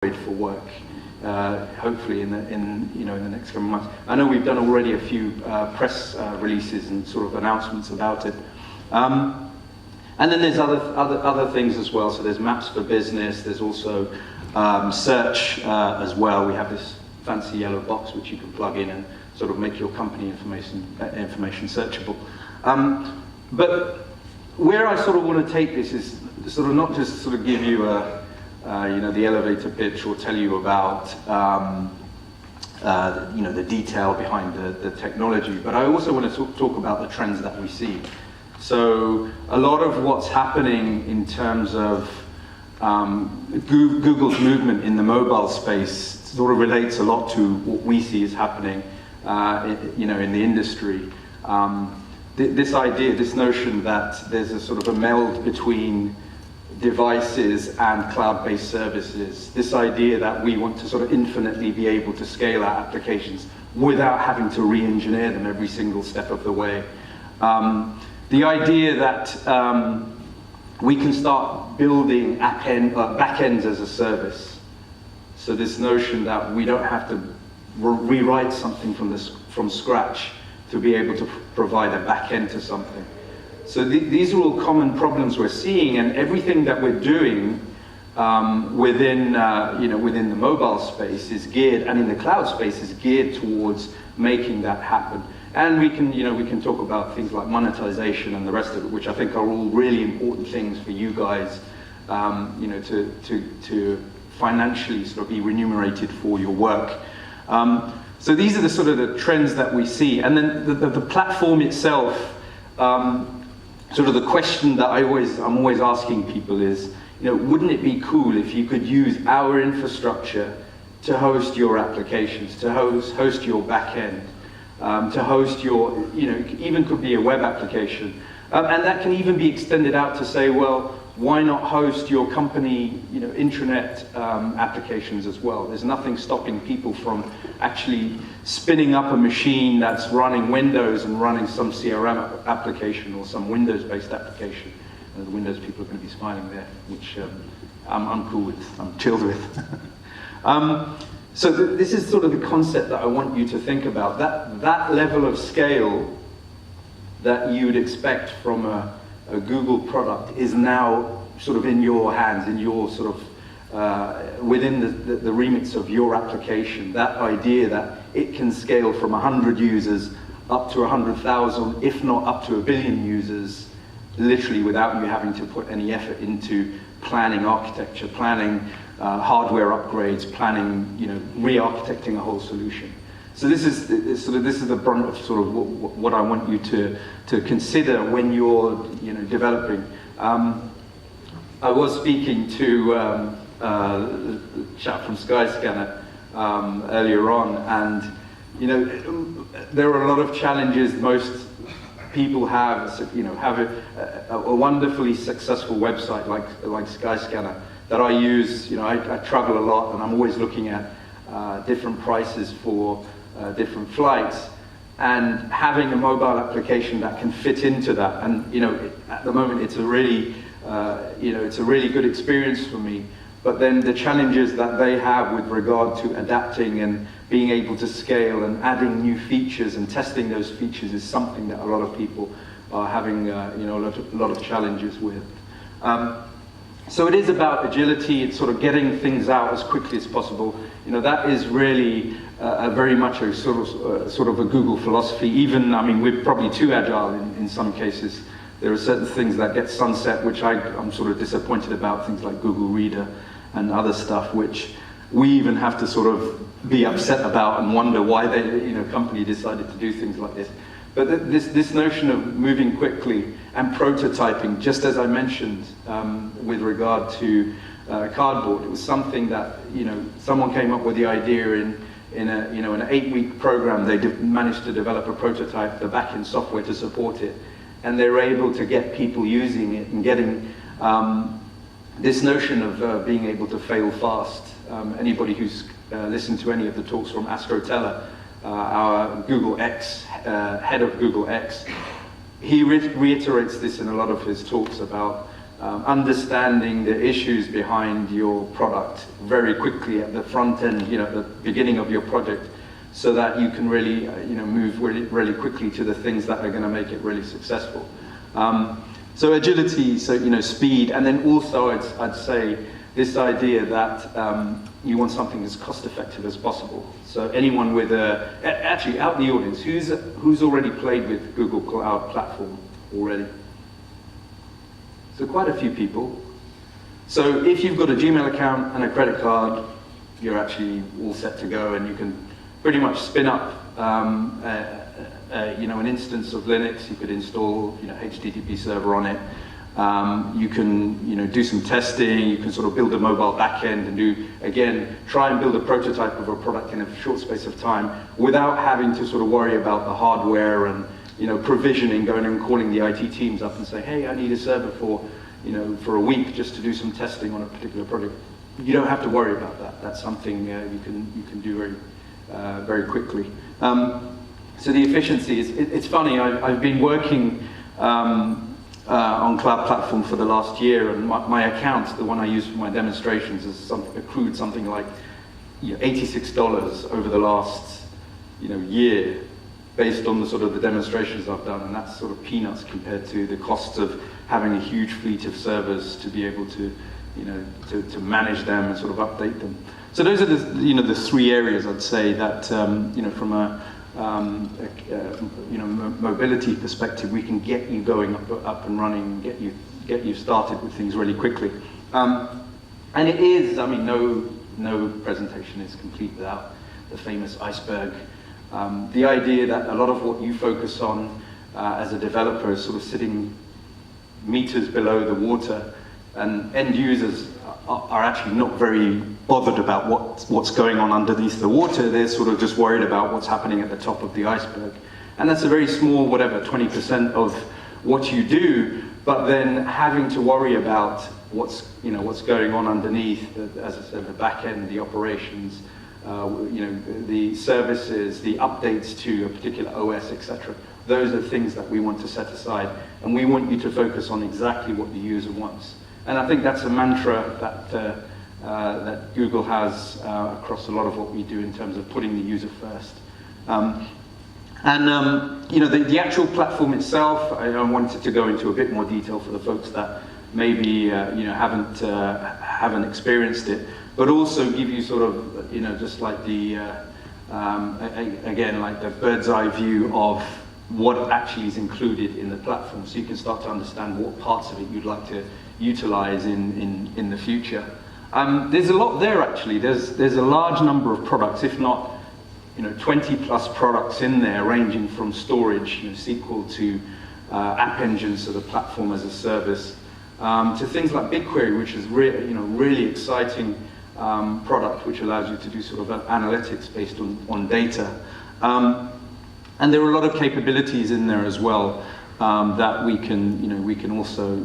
for work, hopefully in the next coming months. I know we've done already a few press releases and sort of announcements about it. And then there's other things as well. So there's maps for business. There's also search as well. We have this fancy yellow box which you can plug in and sort of make your company information searchable. But where I sort of want to take this is sort of not just sort of give you a the elevator pitch or tell you about the detail behind the technology, but I also want to talk about the trends that we see. So a lot of what's happening in terms of Google's movement in the mobile space sort of relates a lot to what we see is happening in the industry. This idea, this notion that there's a sort of a meld between devices and cloud-based services, this idea that we want to sort of infinitely be able to scale our applications without having to re-engineer them every single step of the way. The idea that we can start building backends as a service. So this notion that we don't have to rewrite something from scratch to be able to provide a backend to something. So these are all common problems we're seeing, and everything that we're doing within the mobile space is geared, and in the cloud space is geared towards making that happen. And we can talk about things like monetization and the rest of it, which I think are all really important things for you guys, to financially sort of be remunerated for your work. So these are the sort of the trends that we see, and then the platform itself. Sort of the question that I'm always asking people is, wouldn't it be cool if you could use our infrastructure to host your applications, to host your backend, to host your, even could be a web application, and that can even be extended out to say, well, why not host your company, intranet applications as well? There's nothing stopping people from actually spinning up a machine that's running Windows and running some CRM application or some Windows-based application. And the Windows people are going to be smiling there, which I'm cool with, I'm chilled with. So this is sort of the concept that I want you to think about. That level of scale that you'd expect from a Google product is now sort of in your hands, in your sort of, within the remits of your application. That idea that it can scale from 100 users up to 100,000, if not up to 1 billion users, literally without you having to put any effort into planning architecture, planning hardware upgrades, planning, re-architecting a whole solution. So this is the brunt of sort of what I want you to consider when you're developing. I was speaking to a chap from Skyscanner earlier on, and there are a lot of challenges most people have. Have a wonderfully successful website like Skyscanner that I use. I travel a lot, and I'm always looking at different prices for different flights, and having a mobile application that can fit into that. And at the moment it's a really good experience for me. But then the challenges that they have with regard to adapting and being able to scale and adding new features and testing those features is something that a lot of people are having a lot of challenges with. So it is about agility. It's sort of getting things out as quickly as possible. That is really very much a sort of a Google philosophy. Even, we're probably too agile in some cases. There are certain things that get sunset, which I'm sort of disappointed about, things like Google Reader and other stuff, which we even have to sort of be upset about and wonder why company decided to do things like this. But this notion of moving quickly and prototyping, just as I mentioned with regard to cardboard, it was something that someone came up with the idea in an 8-week program. They managed to develop a prototype, the back-end software to support it, and they were able to get people using it and getting this notion of being able to fail fast. Anybody who's listened to any of the talks from Astro Teller, our Google X, head of Google X, he reiterates this in a lot of his talks about understanding the issues behind your product very quickly at the front end, at the beginning of your project, so that you can really, move really quickly to the things that are going to make it really successful. So agility, speed, and then also I'd say this idea that you want something as cost-effective as possible. So anyone with actually out in the audience, who's already played with Google Cloud Platform already? So quite a few people. So if you've got a Gmail account and a credit card, you're actually all set to go, and you can pretty much spin up an instance of Linux. You could install HTTP server on it. You can do some testing. You can sort of build a mobile backend and try and build a prototype of a product in a short space of time without having to sort of worry about the hardware and provisioning, going and calling the IT teams up and say, hey, I need a server for a week just to do some testing on a particular project. You don't have to worry about that. That's something you can do very quickly. So the efficiency it's funny. I've been working on Cloud Platform for the last year, and my account, the one I use for my demonstrations, has accrued something like $86 over the last year, based on the demonstrations I've done, and that's sort of peanuts compared to the costs of having a huge fleet of servers to be able to to manage them and sort of update them. So those are the three areas I'd say that from a mobility perspective, we can get you going up and running, get you started with things really quickly. And it is, no presentation is complete without the famous iceberg. The idea that a lot of what you focus on as a developer is sort of sitting meters below the water, and end users are actually not very bothered about what's going on underneath the water. They're sort of just worried about what's happening at the top of the iceberg. And that's a very small, 20% of what you do, but then having to worry about what's going on underneath, as I said, the back end, the operations, the services, the updates to a particular OS, etc. Those are things that we want to set aside, and we want you to focus on exactly what the user wants. And I think that's a mantra that Google has across a lot of what we do in terms of putting the user first. The actual platform itself, I wanted to go into a bit more detail for the folks that maybe haven't experienced it, but also give you sort of just like the again, like the bird's eye view of what actually is included in the platform, so you can start to understand what parts of it you'd like to utilize in the future. There's a lot there actually. There's a large number of products, if not 20 plus products in there, ranging from storage, SQL, to app engines, so the platform as a service, to things like BigQuery, which is really exciting product, which allows you to do sort of analytics based on data. And there are a lot of capabilities in there as well that we can also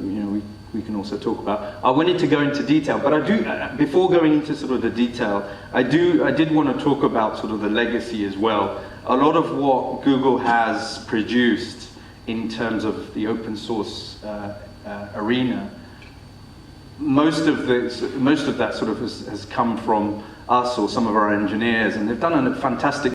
talk about. I wanted to go into detail, but I do, before going into sort of the detail, I did want to talk about sort of the legacy as well. A lot of what Google has produced in terms of the open source arena, most of that sort of has come from us or some of our engineers, and they've done a fantastic